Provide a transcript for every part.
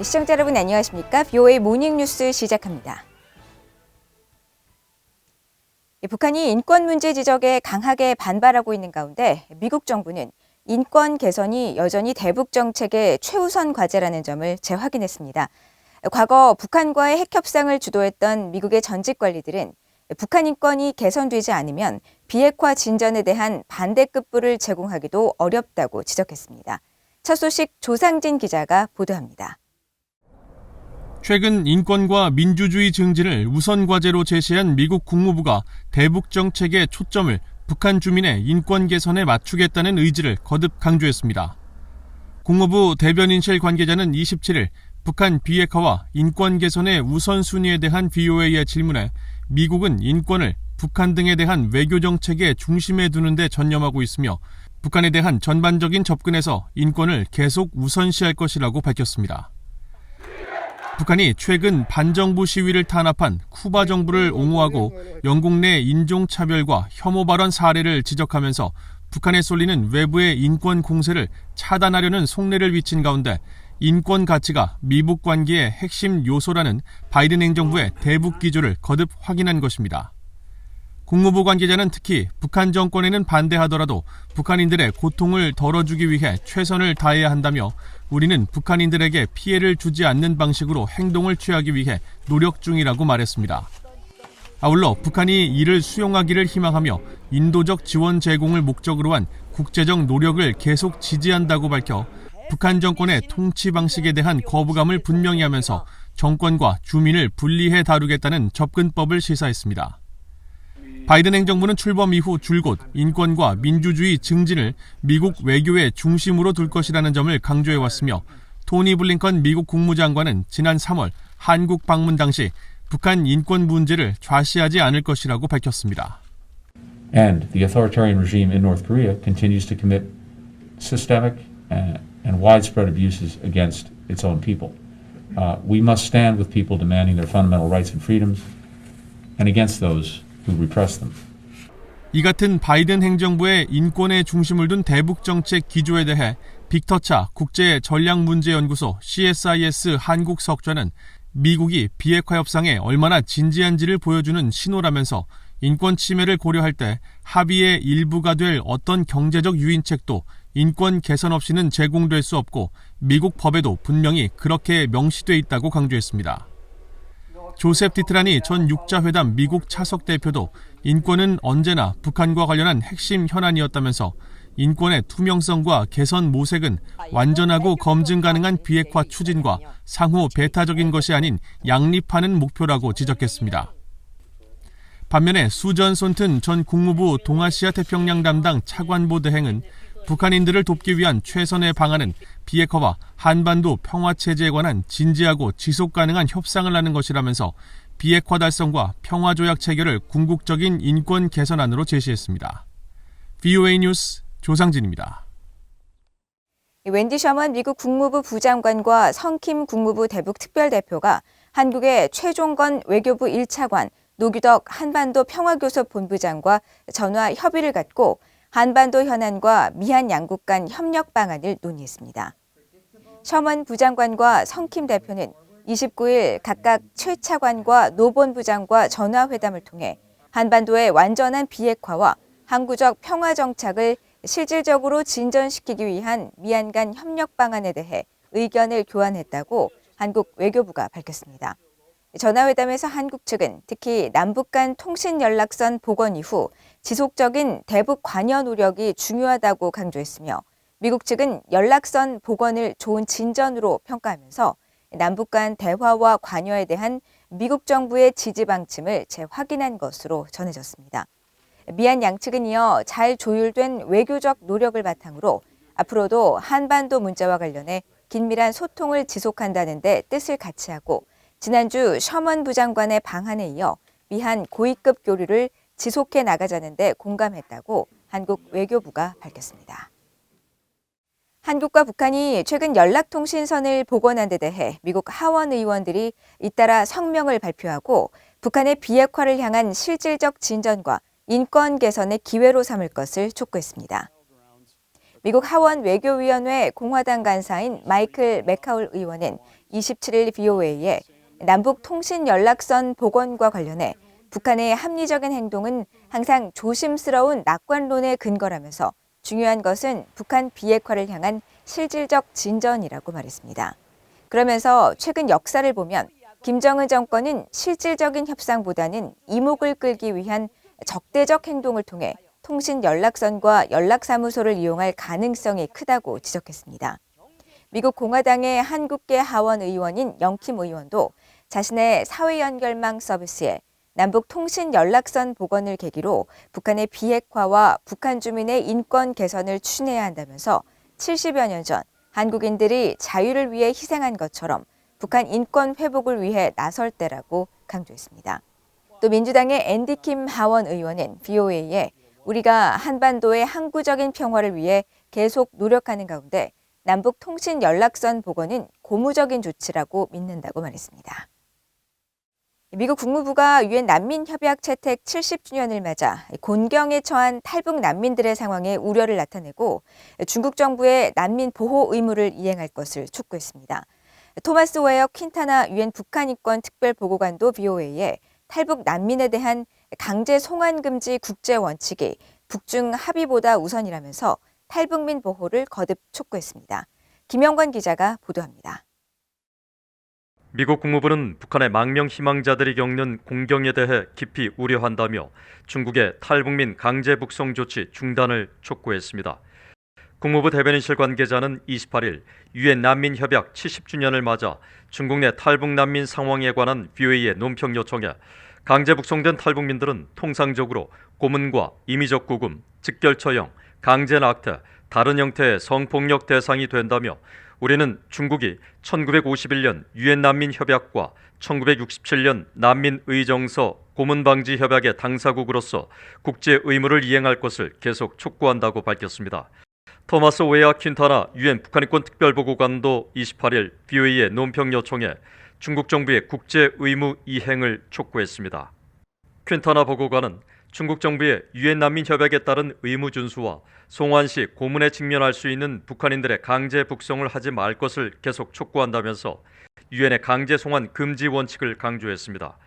시청자 여러분 안녕하십니까? BOA 모닝뉴스 시작합니다. 북한이 인권 문제 지적에 강하게 반발하고 있는 가운데 미국 정부는 인권 개선이 여전히 대북 정책의 최우선 과제라는 점을 재확인했습니다. 과거 북한과의 핵 협상을 주도했던 미국의 전직 관리들은 북한 인권이 개선되지 않으면 비핵화 진전에 대한 반대급부를 제공하기도 어렵다고 지적했습니다. 첫 소식 조상진 기자가 보도합니다. 최근 인권과 민주주의 증진을 우선 과제로 제시한 미국 국무부가 대북 정책의 초점을 북한 주민의 인권 개선에 맞추겠다는 의지를 거듭 강조했습니다. 국무부 대변인실 관계자는 27일 북한 비핵화와 인권 개선의 우선순위에 대한 BOA의 질문에 미국은 인권을 북한 등에 대한 외교 정책의 중심에 두는 데 전념하고 있으며 북한에 대한 전반적인 접근에서 인권을 계속 우선시할 것이라고 밝혔습니다. 북한이 최근 반정부 시위를 탄압한 쿠바 정부를 옹호하고 영국 내 인종차별과 혐오 발언 사례를 지적하면서 북한에 쏠리는 외부의 인권 공세를 차단하려는 속내를 비친 가운데 인권 가치가 미북 관계의 핵심 요소라는 바이든 행정부의 대북 기조를 거듭 확인한 것입니다. 국무부 관계자는 특히 북한 정권에는 반대하더라도 북한인들의 고통을 덜어주기 위해 최선을 다해야 한다며 우리는 북한인들에게 피해를 주지 않는 방식으로 행동을 취하기 위해 노력 중이라고 말했습니다. 아울러 북한이 이를 수용하기를 희망하며 인도적 지원 제공을 목적으로 한 국제적 노력을 계속 지지한다고 밝혀 북한 정권의 통치 방식에 대한 거부감을 분명히 하면서 정권과 주민을 분리해 다루겠다는 접근법을 시사했습니다. 바이든 행정부는 출범 이후 줄곧 인권과 민주주의 증진을 미국 외교의 중심으로 둘 것이라는 점을 강조해왔으며 토니 블링컨 미국 국무장관은 지난 3월 한국 방문 당시 북한 인권 문제를 좌시하지 않을 것이라고 밝혔습니다. And the authoritarian regime in North Korea continues to commit systemic and widespread abuses against its own people. We must stand with people demanding their fundamental rights and freedoms and against those who repress them. 이 같은 바이든 행정부의 인권에 중심을 둔 대북 정책 기조에 대해 빅터차 국제전략문제연구소 CSIS 한국 석좌는 미국이 비핵화 협상에 얼마나 진지한지를 보여주는 신호라면서 인권 침해를 고려할 때 합의의 일부가 될 어떤 경제적 유인책도 인권 개선 없이는 제공될 수 없고 미국 법에도 분명히 그렇게 명시돼 있다고 강조했습니다. 조셉 디트라니 전 육자회담 미국 차석 대표도 인권은 언제나 북한과 관련한 핵심 현안이었다면서 인권의 투명성과 개선 모색은 완전하고 검증 가능한 비핵화 추진과 상호 배타적인 것이 아닌 양립하는 목표라고 지적했습니다. 반면에 수전 손튼 전 국무부 동아시아 태평양 담당 차관보 대행은 북한인들을 돕기 위한 최선의 방안은 비핵화와 한반도 평화체제에 관한 진지하고 지속 가능한 협상을 하는 것이라면서 비핵화 달성과 평화조약 체결을 궁극적인 인권 개선안으로 제시했습니다. BOA 뉴스 조상진입니다. 웬디 셔먼 미국 국무부 부장관과 성킴 국무부 대북 특별대표가 한국의 최종건 외교부 1차관, 노규덕 한반도 평화교섭 본부장과 전화 협의를 갖고 한반도 현안과 미한 양국 간 협력 방안을 논의했습니다. 셔먼 부장관과 성킴 대표는 29일 각각 최 차관과 노 본부장과 전화회담을 통해 한반도의 완전한 비핵화와 항구적 평화 정착을 실질적으로 진전시키기 위한 미한 간 협력 방안에 대해 의견을 교환했다고 한국 외교부가 밝혔습니다. 전화회담에서 한국 측은 특히 남북 간 통신 연락선 복원 이후 지속적인 대북 관여 노력이 중요하다고 강조했으며 미국 측은 연락선 복원을 좋은 진전으로 평가하면서 남북 간 대화와 관여에 대한 미국 정부의 지지 방침을 재확인한 것으로 전해졌습니다. 미한 양측은 이어 잘 조율된 외교적 노력을 바탕으로 앞으로도 한반도 문제와 관련해 긴밀한 소통을 지속한다는 데 뜻을 같이 하고 지난주 셔먼 부장관의 방한에 이어 미한 고위급 교류를 지속해 나가자는 데 공감했다고 한국 외교부가 밝혔습니다. 한국과 북한이 최근 연락통신선을 복원한 데 대해 미국 하원 의원들이 잇따라 성명을 발표하고 북한의 비핵화를 향한 실질적 진전과 인권 개선의 기회로 삼을 것을 촉구했습니다. 미국 하원 외교위원회 공화당 간사인 마이클 맥카울 의원은 27일 VOA에 남북 통신 연락선 복원과 관련해 북한의 합리적인 행동은 항상 조심스러운 낙관론의 근거라면서 중요한 것은 북한 비핵화를 향한 실질적 진전이라고 말했습니다. 그러면서 최근 역사를 보면 김정은 정권은 실질적인 협상보다는 이목을 끌기 위한 적대적 행동을 통해 통신 연락선과 연락사무소를 이용할 가능성이 크다고 지적했습니다. 미국 공화당의 한국계 하원 의원인 영킴 의원도 자신의 사회연결망 서비스에 남북 통신 연락선 복원을 계기로 북한의 비핵화와 북한 주민의 인권 개선을 추진해야 한다면서 70여 년 전 한국인들이 자유를 위해 희생한 것처럼 북한 인권 회복을 위해 나설 때라고 강조했습니다. 또 민주당의 앤디킴 하원 의원은 VOA에 우리가 한반도의 항구적인 평화를 위해 계속 노력하는 가운데 남북 통신 연락선 복원은 고무적인 조치라고 믿는다고 말했습니다. 미국 국무부가 유엔 난민협약 채택 70주년을 맞아 곤경에 처한 탈북 난민들의 상황에 우려를 나타내고 중국 정부의 난민 보호 의무를 이행할 것을 촉구했습니다. 토마스 웨어 퀸타나 유엔 북한인권 특별보고관도 VOA에 탈북 난민에 대한 강제 송환 금지 국제 원칙이 북중 합의보다 우선이라면서 탈북민 보호를 거듭 촉구했습니다. 김영관 기자가 보도합니다. 미국 국무부는 북한의 망명 희망자들이 겪는 공경에 대해 깊이 우려한다며 중국의 탈북민 강제 북송 조치 중단을 촉구했습니다. 국무부 대변인실 관계자는 28일 유엔 난민협약 70주년을 맞아 중국 내 탈북 난민 상황에 관한 VOA의 논평 요청에 강제 북송된 탈북민들은 통상적으로 고문과 임의적 구금, 직결처형, 강제 낙태, 다른 형태의 성폭력 대상이 된다며 우리는 중국이 1951년 유엔 난민 협약과 1967년 난민 의정서 고문 방지 협약의 당사국으로서 국제 의무를 이행할 것을 계속 촉구한다고 밝혔습니다. 토마스 웨어 퀸타나 유엔 북한인권 특별보고관도 28일 VOA의 논평 요청에 중국 정부의 국제 의무 이행을 촉구했습니다. 퀸타나 보고관은 중국 정부의 유엔 난민 협약에 따른 의무 준수와 송환 시 고문에 직면할 수 있는 북한인들의 강제 북송을 하지 말 것을 계속 촉구한다면서 유엔의 강제 송환 금지 원칙을 강조했습니다.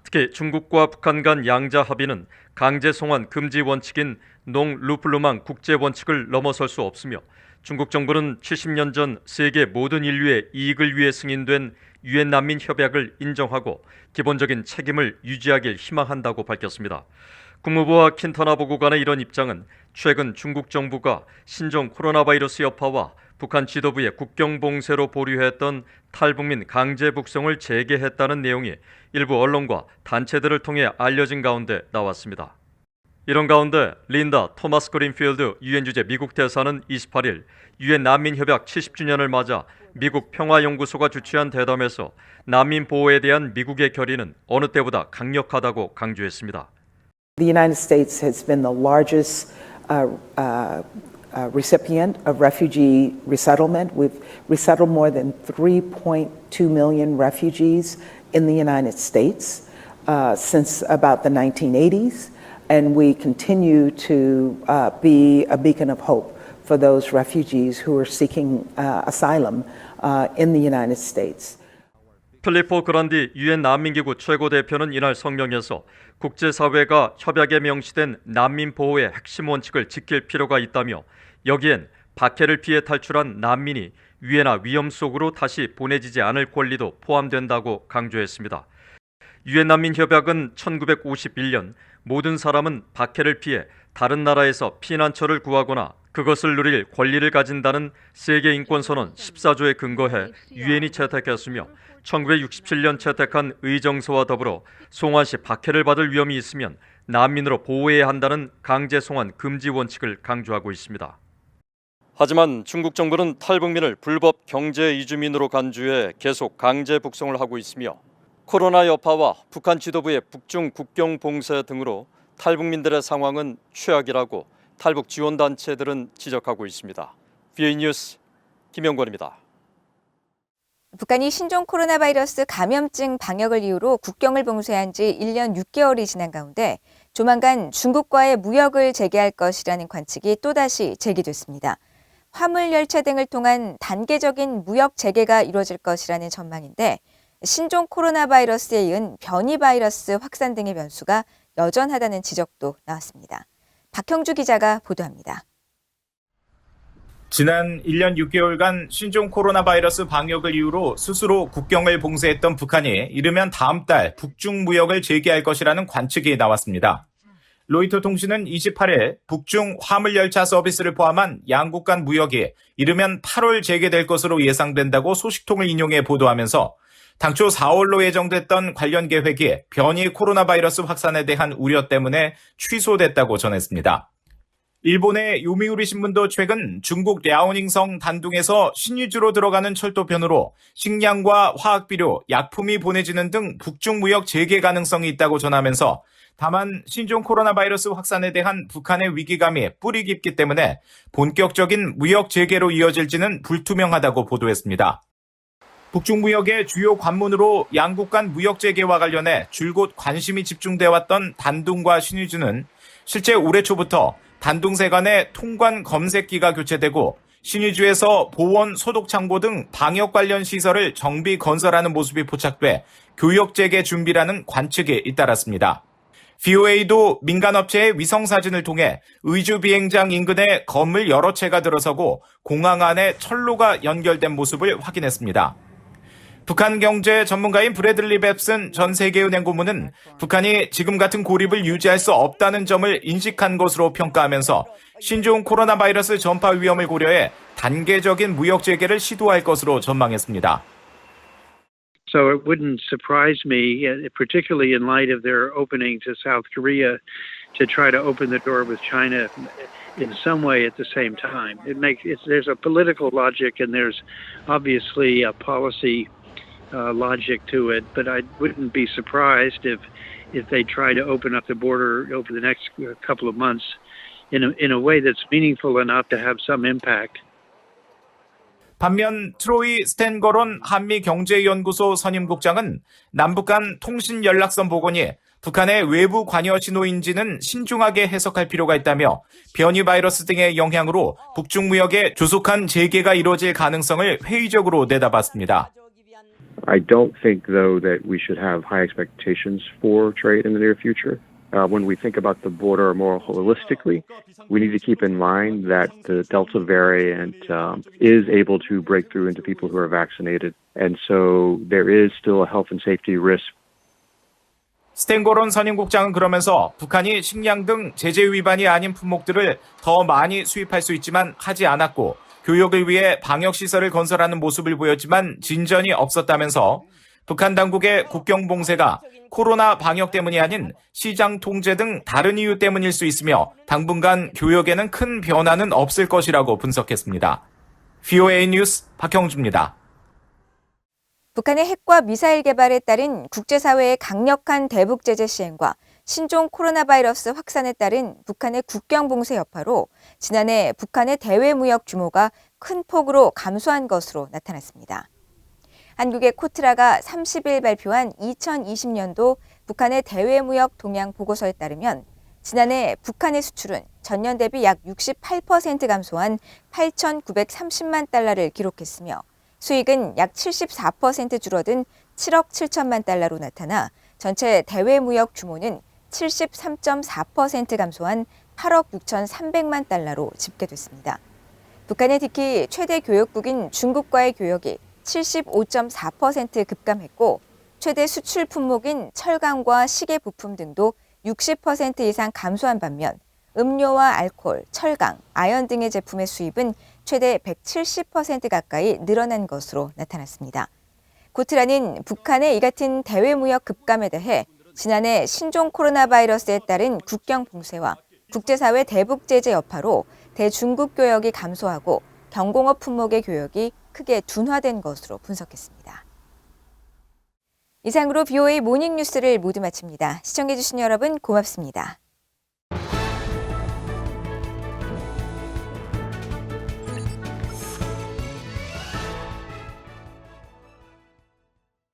특히 중국과 북한 간 양자 합의는 강제 송환 금지 원칙인 농-루플루망 국제 원칙을 넘어설 수 없으며 중국 정부는 70년 전 세계 모든 인류의 이익을 위해 승인된 유엔 난민 협약을 인정하고 기본적인 책임을 유지하길 희망한다고 밝혔습니다. 국무부와 킨타나 보고관의 이런 입장은 최근 중국 정부가 신종 코로나 바이러스 여파와 북한 지도부의 국경 봉쇄로 보류했던 탈북민 강제 북송을 재개했다는 내용이 일부 언론과 단체들을 통해 알려진 가운데 나왔습니다. 이런 가운데 린다 토마스 그린필드 유엔 주재 미국 대사는 28일 유엔 난민 협약 70주년을 맞아 미국 평화연구소가 주최한 대담에서 난민 보호에 대한 미국의 결의는 어느 때보다 강력하다고 강조했습니다. The United States has been the largest recipient of refugee resettlement. We've resettled more than 3.2 million refugees in the United States since about the 1980s, and we continue to be a beacon of hope for those refugees who are seeking asylum in the United States. 필리포 그란디 유엔 난민기구 최고 대표는 이날 성명에서 국제사회가 협약에 명시된 난민 보호의 핵심 원칙을 지킬 필요가 있다며 여기엔 박해를 피해 탈출한 난민이 위해나 위험 속으로 다시 보내지지 않을 권리도 포함된다고 강조했습니다. 유엔 난민 협약은 1951년 모든 사람은 박해를 피해 다른 나라에서 피난처를 구하거나 그것을 누릴 권리를 가진다는 세계 인권선언 14조에 근거해 유엔이 채택했으며 1967년 채택한 의정서와 더불어 송환 시 박해를 받을 위험이 있으면 난민으로 보호해야 한다는 강제 송환 금지 원칙을 강조하고 있습니다. 하지만 중국 정부는 탈북민을 불법 경제 이주민으로 간주해 계속 강제 북송을 하고 있으며 코로나 여파와 북한 지도부의 북중 국경 봉쇄 등으로 탈북민들의 상황은 최악이라고 탈북 지원단체들은 지적하고 있습니다. VOA 뉴스 김영권입니다. 북한이 신종 코로나 바이러스 감염증 방역을 이유로 국경을 봉쇄한 지 1년 6개월이 지난 가운데 조만간 중국과의 무역을 재개할 것이라는 관측이 또다시 제기됐습니다. 화물열차 등을 통한 단계적인 무역 재개가 이루어질 것이라는 전망인데 신종 코로나 바이러스에 이은 변이 바이러스 확산 등의 변수가 여전하다는 지적도 나왔습니다. 박형주 기자가 보도합니다. 지난 1년 6개월간 신종 코로나 바이러스 방역을 이유로 스스로 국경을 봉쇄했던 북한이 이르면 다음 달 북중 무역을 재개할 것이라는 관측이 나왔습니다. 로이터 통신은 28일 북중 화물열차 서비스를 포함한 양국 간 무역이 이르면 8월 재개될 것으로 예상된다고 소식통을 인용해 보도하면서 당초 4월로 예정됐던 관련 계획이 변이 코로나 바이러스 확산에 대한 우려 때문에 취소됐다고 전했습니다. 일본의 요미우리 신문도 최근 중국 랴오닝성 단둥에서 신의주로 들어가는 철도편으로 식량과 화학비료, 약품이 보내지는 등 북중 무역 재개 가능성이 있다고 전하면서 다만 신종 코로나 바이러스 확산에 대한 북한의 위기감이 뿌리 깊기 때문에 본격적인 무역 재개로 이어질지는 불투명하다고 보도했습니다. 북중 무역의 주요 관문으로 양국 간 무역 재개와 관련해 줄곧 관심이 집중돼 왔던 단둥과 신의주는 실제 올해 초부터 단둥세 간의 통관 검색기가 교체되고 신의주에서 보원, 소독창고 등 방역 관련 시설을 정비 건설하는 모습이 포착돼 교역 재개 준비라는 관측이 잇따랐습니다. VOA도 민간업체의 위성사진을 통해 의주 비행장 인근에 건물 여러 채가 들어서고 공항 안에 철로가 연결된 모습을 확인했습니다. 북한 경제 전문가인 브래들리 뱁슨 전 세계은행 고문은 북한이 지금 같은 고립을 유지할 수 없다는 점을 인식한 것으로 평가하면서 신종 코로나 바이러스 전파 위험을 고려해 단계적인 무역 재개를 시도할 것으로 전망했습니다. So it wouldn't surprise me, particularly in light of their opening to South Korea, to try to open the door with China in some way at the same time. There's a political logic and there's obviously a policy logic to it, but I wouldn't be surprised if they try to open up the border over the next couple of months in a way that's meaningful enough to have some impact. 반면 트로이 스탠거론 한미경제연구소 선임국장은 남북 간 통신 연락선 복원이 북한의 외부 관여 신호인지는 신중하게 해석할 필요가 있다며 변이 바이러스 등의 영향으로 북중 무역의 조속한 재개가 이루어질 가능성을 회의적으로 내다봤습니다. I don't think, though, that we should have high expectations for trade in the near future. When we think about the border more holistically, we need to keep in mind that the Delta variant is able to break through into people who are vaccinated. And so there is still a health and safety risk. 스탠거론 선임국장은 그러면서 북한이 식량 등 제재 위반이 아닌 품목들을 더 많이 수입할 수 있지만 하지 않았고 교역을 위해 방역시설을 건설하는 모습을 보였지만 진전이 없었다면서 북한 당국의 국경 봉쇄가 코로나 방역 때문이 아닌 시장 통제 등 다른 이유 때문일 수 있으며 당분간 교역에는 큰 변화는 없을 것이라고 분석했습니다. VOA 뉴스 박형주입니다. 북한의 핵과 미사일 개발에 따른 국제사회의 강력한 대북 제재 시행과 신종 코로나 바이러스 확산에 따른 북한의 국경 봉쇄 여파로 지난해 북한의 대외 무역 규모가 큰 폭으로 감소한 것으로 나타났습니다. 한국의 코트라가 30일 발표한 2020년도 북한의 대외 무역 동향 보고서에 따르면 지난해 북한의 수출은 전년 대비 약 68% 감소한 8,930만 달러를 기록했으며 수익은 약 74% 줄어든 7억 7천만 달러로 나타나 전체 대외 무역 규모는 73.4% 감소한 8억 6,300만 달러로 집계됐습니다. 북한은 특히 최대 교역국인 중국과의 교역이 75.4% 급감했고 최대 수출 품목인 철강과 시계 부품 등도 60% 이상 감소한 반면 음료와 알코올, 철강, 아연 등의 제품의 수입은 최대 170% 가까이 늘어난 것으로 나타났습니다. 코트라는 북한의 이 같은 대외 무역 급감에 대해 지난해 신종 코로나 바이러스에 따른 국경 봉쇄와 국제사회 대북 제재 여파로 대중국 교역이 감소하고 경공업 품목의 교역이 크게 둔화된 것으로 분석했습니다. 이상으로 VOA 모닝뉴스를 모두 마칩니다. 시청해주신 여러분 고맙습니다.